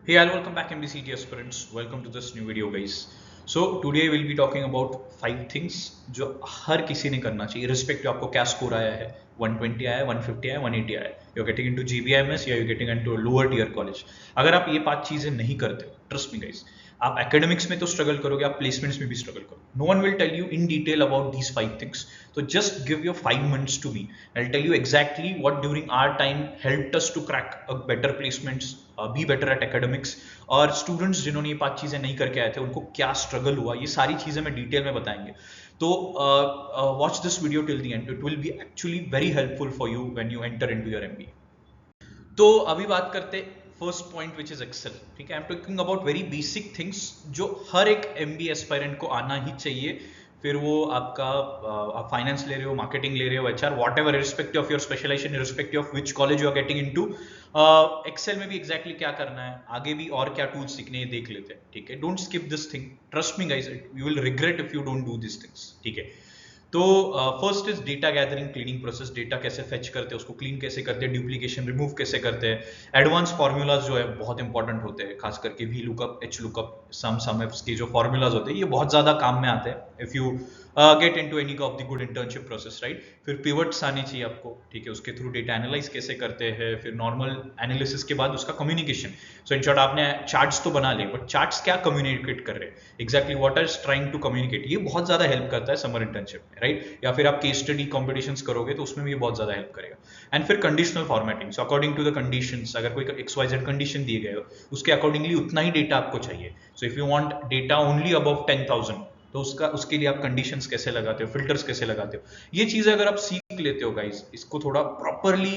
Hey, I'll welcome back MBCT aspirants. Welcome to this new video, guys. So today we'll be talking about 5 things जो हर किसी ने करना चाहिए, irrespective आपको क्या स्कोर आया है, 120 आया है, 150 आया है, 180 आया है, you're getting into GBIMS या you're getting into a lower tier college. अगर आप ये 5 चीजें नहीं करते, trust me guys, आप एकेडमिक्स में तो स्ट्रगल करोगे, आप प्लेसमेंट्स में भी स्ट्रगल करोगे. No one will tell you in detail about these 5 things. तो just give your 5 minutes to me. I'll tell you exactly what during our time helped us to crack a better placements, be better at academics. और students जिन्होंने ये 5 चीजें नहीं करके आए थे उनको क्या स्ट्रगल हुआ, ये सारी चीजें मैं डिटेल में बताएंगे. तो watch this video till the end. It will be actually very helpful for you when you enter into your MBA. तो अभी बात करते first point which is Excel. ठीक है, I am talking about very basic things जो हर एक MBA aspirant को आना ही चाहिए. फिर वो आपका आप फाइनेंस ले रहे हो, मार्केटिंग ले रहे हो, HR, whatever, respective of your specialization, respective of which college you are getting into. Excel में भी एग्जैक्टली क्या करना है, आगे भी और क्या टूल्स सीखने हैं देख लेते हैं. ठीक है, don't skip this thing, trust me guys, you will regret if you don't do this things. ठीक है, तो first is data gathering, cleaning process. Data कैसे फेच करते हैं, उसको क्लीन कैसे करते हैं, डुप्लीकेशन रिमूव कैसे करते हैं. एडवांस फार्मूलाज जो है बहुत इंपॉर्टेंट होते हैं, खास करके वी लुकअप, एच लुकअप, सम के जो फार्मूलाज होते हैं ये बहुत ज्यादा काम में आते हैं if you get into any of the good internship process, right. फिर पिवट्स आने चाहिए आपको. ठीक है, उसके थ्रू डेटा एनालाइज कैसे करते हैं, फिर नॉर्मल एनालिसिस के बाद उसका कम्युनिकेशन. सो इन शॉर्ट आपने चार्ट्स तो बना लिए, बट चार्ट्स क्या कम्युनिकेट कर रहे हैं, exactly what are trying to communicate, ये बहुत ज्यादा हेल्प करता है समर इंटर्नशिप में, राइट. या फिर आप केस स्टडी कॉम्पिटिशंस करोगे तो उसमें भी बहुत ज्यादा हेल्प करेगा. एंड फिर conditional formatting. So according to the conditions, अगर कोई XYZ कंडीशन दिए गए हो उसके अकॉर्डिंगली उतना ही डेटा आपको चाहिए. So if you want data only above 10,000 तो उसके लिए आप कंडीशंस कैसे लगाते हो, फिल्टर्स कैसे लगाते हो, ये चीजें अगर आप सीख लेते हो गाइस, इसको थोड़ा प्रॉपरली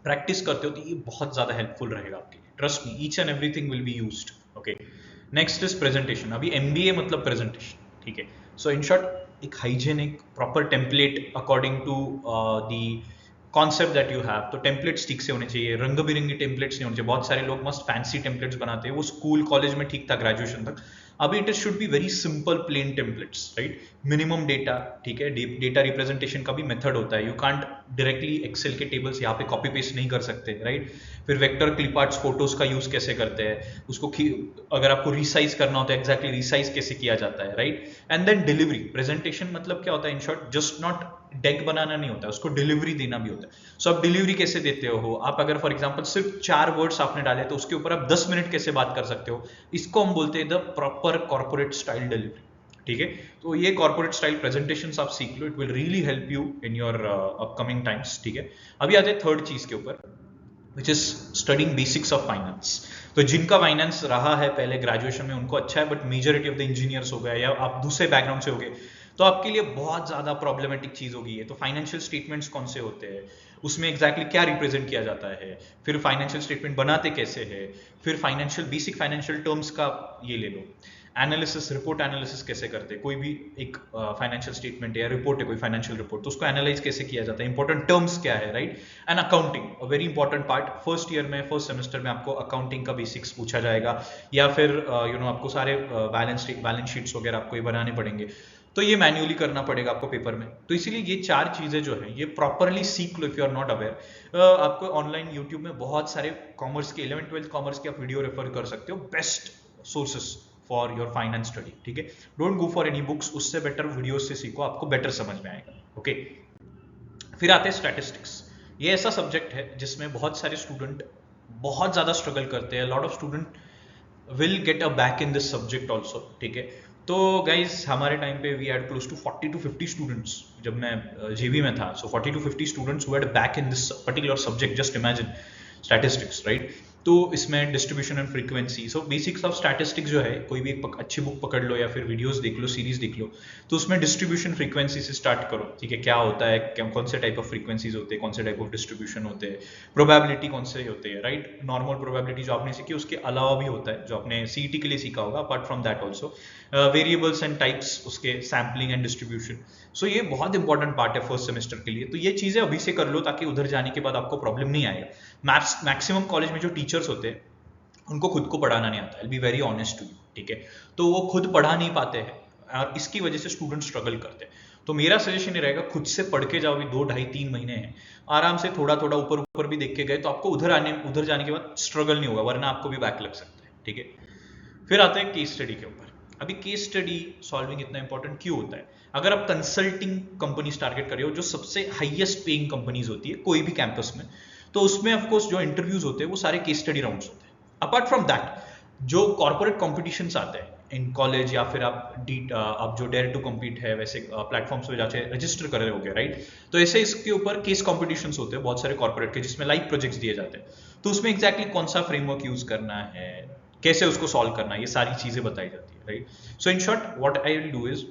प्रैक्टिस करते हो तो ये बहुत ज्यादा हेल्पफुल रहेगा आपके लिए. Trust me, each and everything will be used. Okay, next is presentation. अभी एमबीए मतलब प्रेजेंटेशन. ठीक है, सो इन शॉर्ट एक hygienic proper template according to the concept that you have. तो टेम्पलेट्स ठीक से होने चाहिए, रंग बिरंगी टेम्पलेट्स नहीं होने चाहिए. बहुत सारे लोग मस्त फैंसी टेम्पलेट्स बनाते हैं, वो स्कूल कॉलेज में ठीक था, ग्रेजुएशन तक. अभी it should be very simple plain templates, right. Minimum data. ठीक है, डेटा रिप्रेजेंटेशन का भी मेथड होता है. यू कांट डायरेक्टली एक्सेल के टेबल्स यहाँ पे कॉपी पेस्ट नहीं कर सकते, राइट. फिर वेक्टर क्लिप आर्ट्स फोटोज का यूज कैसे करते हैं, उसको अगर आपको रिसाइज करना होता है एग्जैक्टली रिसाइज कैसे किया जाता है, right. And then delivery. Presentation मतलब क्या होता है, in short just not deck बनाना नहीं होता है, उसको डिलीवरी देना भी होता है. सो आप डिलीवरी कैसे देते हो, आप अगर फॉर एग्जांपल सिर्फ 4 वर्ड्स आपने डाले तो उसके ऊपर आप 10 मिनट कैसे बात कर सकते हो, इसको हम बोलते हैं the proper corporate style delivery. ठीक है, तो ये कॉर्पोरेट स्टाइल प्रेजेंटेशंस आप सीख लो, it will really help you in your upcoming times. ठीक है, अभी आते हैं थर्ड चीज के ऊपर, which is studying basics of finance. तो जिनका फाइनेंस रहा है पहले ग्रेजुएशन में उनको अच्छा है, but majority of the engineers हो गए या आप दूसरे बैकग्राउंड से हो गए तो आपके लिए बहुत ज्यादा प्रॉब्लमेटिक चीज होगी ये. तो फाइनेंशियल स्टेटमेंट्स कौन से होते हैं, उसमें एग्जैक्टली क्या रिप्रेजेंट किया जाता है, फिर फाइनेंशियल स्टेटमेंट बनाते कैसे है, फिर फाइनेंशियल बेसिक फाइनेंशियल टर्म्स का ये ले लो. एनालिसिस, रिपोर्ट एनालिसिस कैसे करते हैं, कोई भी एक फाइनेंशियल स्टेटमेंट या रिपोर्ट है, कोई फाइनेंशियल रिपोर्ट, तो उसको एनालाइज कैसे किया जाता है, इंपॉर्टेंट टर्म्स क्या है, right. And accounting, a very important part. First year में, फर्स्ट सेमेस्टर में आपको अकाउंटिंग का बेसिक्स पूछा जाएगा, या फिर आपको सारे बैलेंस शीट्स वगैरह आपको ये बनाने पड़ेंगे. तो ये मैन्युअली करना पड़ेगा आपको पेपर में. तो इसीलिए ये 4 चीजें जो है ये प्रॉपरली सीख लो if you are not aware. आपको ऑनलाइन यूट्यूब में बहुत सारे कॉमर्स के 11th-12th कॉमर्स के आप वीडियो रेफर कर सकते हो, best sources for your finance study. ठीक है, don't go for any books, उससे बेटर वीडियो से सीखो, आपको बेटर समझ में आएगा. ओके, फिर आते हैं स्टैटिस्टिक्स. ये ऐसा सब्जेक्ट है जिसमें बहुत सारे स्टूडेंट बहुत ज्यादा स्ट्रगल करते हैं. Lot of student will get a back in this subject also. ठीक है, तो गाइज हमारे टाइम पे we had close to 40 to 50 students जब मैं जेवी में था. So 40 to 50 students who had back in this particular subject. Just imagine statistics, right. तो इसमें distribution and frequency, so basics of statistics जो है, कोई भी एक अच्छी बुक पकड़ लो या फिर वीडियोस देख लो, सीरीज देख लो, तो उसमें डिस्ट्रीब्यूशन फ्रीक्वेंसी से स्टार्ट करो. ठीक है, क्या होता है, कौन से टाइप ऑफ फ्रीक्वेंसीज होते हैं, कौन से टाइप ऑफ डिस्ट्रीब्यूशन होते हैं, प्रोबेबिलिटी कौन से होते हैं, राइट. नॉर्मल प्रोबेबिलिटी जो आपने सीखी उसके अलावा भी होता है जो आपने सीईटी के लिए सीखा होगा, apart from that also variables and types, उसके सैम्पलिंग एंड डिस्ट्रीब्यूशन. सो ये बहुत इंपॉर्टेंट पार्ट है फर्स्ट सेमेस्टर के लिए. तो ये चीजें अभी से कर लो ताकि उधर जाने के बाद आपको प्रॉब्लम नहीं आएगा. मैक्सिमम कॉलेज में जो टीचर्स होते हैं उनको खुद को पढ़ाना नहीं आता. I be very honest to you. ठीक है, तो वो खुद पढ़ा नहीं पाते हैं और इसकी वजह से स्टूडेंट स्ट्रगल करते हैं. तो मेरा सजेशन ये रहेगा, खुद से पढ़ के जाओ, 2 ढाई 3 महीने हैं, आराम से थोड़ा थोड़ा ऊपर ऊपर भी देख के गए तो आपको उधर जाने के बाद स्ट्रगल नहीं होगा, वरना आपको भी बैक लग सकता है, ठीक है। फिर आते हैं केस स्टडी के ऊपर। अभी केस स्टडी सॉल्विंग इतना इंपॉर्टेंट क्यों होता है? अगर आप कंसल्टिंग कंपनीज टारगेट कर रहे हो, जो सबसे हाईएस्ट पेइंग कंपनीज होती है कोई भी कैंपस में, तो उसमें ऑफकोर्स जो इंटरव्यूज होते हैं वो सारे केस स्टडी राउंड्स होते हैं। अपार्ट फ्रॉम दैट, जो कॉर्पोरेट कॉम्पिटिशन्स आते हैं इन कॉलेज, या फिर आप जो डेयर टू कम्पीट है वैसे प्लेटफॉर्म्स पे जाके रजिस्टर कर रहे होगे, राइट? तो ऐसे इसके ऊपर केस कॉम्पिटिशन्स होते हैं बहुत सारे कॉर्पोरेट के, जिसमें लाइव प्रोजेक्ट्स दिए जाते हैं। तो उसमें एग्जैक्टली कौन सा फ्रेमवर्क यूज करना है, कैसे उसको सॉल्व करना है, ये सारी चीजें बताई जाती है, right? So in short what I will do is,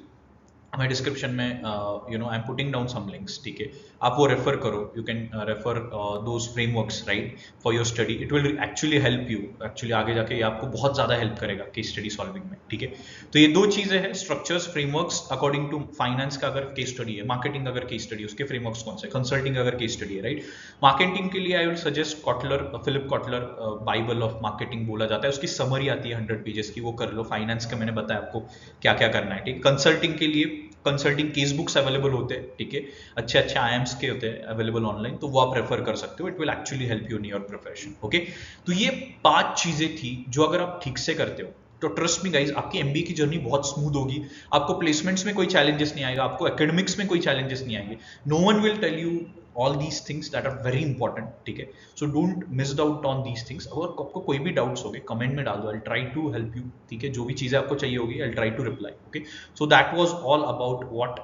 हमारे डिस्क्रिप्शन में I am putting down some links, ठीक है, आप वो रेफर करो, you can refer those frameworks, right, for your study. It will actually help you, actually आगे जाके ये आपको बहुत ज़्यादा हेल्प करेगा केस स्टडी सॉल्विंग में, ठीक है। तो ये 2 चीज़ें हैं, structures, frameworks according to finance का अगर केस स्टडी है, मार्केटिंग अगर केस स्टडी, उसके फ्रेमवर्क्स कौन से, कंसल्टिंग अगर केस स्टडी है, राइट। मार्केटिंग के लिए I will suggest Kotler, Philip Kotler, Bible of marketing बोला जाता है, उसकी समरी आती है 100 पेजेस की, वो कर लो। फाइनेंस का मैंने बताया आपको क्या क्या करना है, ठीक। कंसल्टिंग के लिए कंसल्टिंग केस बुक्स अवेलेबल होते हैं, ठीक है, अच्छे अच्छे आईएम्स के होते हैं अवेलेबल ऑनलाइन, तो वो आप रेफर कर सकते हो। It will actually help you in your profession, okay. तो ये 5 चीजें थी जो अगर आप ठीक से करते हो तो ट्रस्ट मी गाइज, आपकी एमबीए की जर्नी बहुत स्मूथ होगी। आपको प्लेसमेंट्स में कोई चैलेंजेस नहीं आएगा, आपको एकेडमिक्स में कोई चैलेंजेस नहीं आएंगे। No one will tell you all these things that are very important, ठीक है। So don't miss out on these things. अगर आपको कोई भी डाउट्स होगे कमेंट में डाल दो, I try to help you, ठीक है। जो भी चीजें आपको चाहिए होगी I try to reply, okay. So that was all about what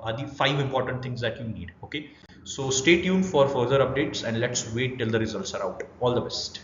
are the 5 important things that you need, okay? So stay tuned for further updates and let's wait till the results are out. All the best.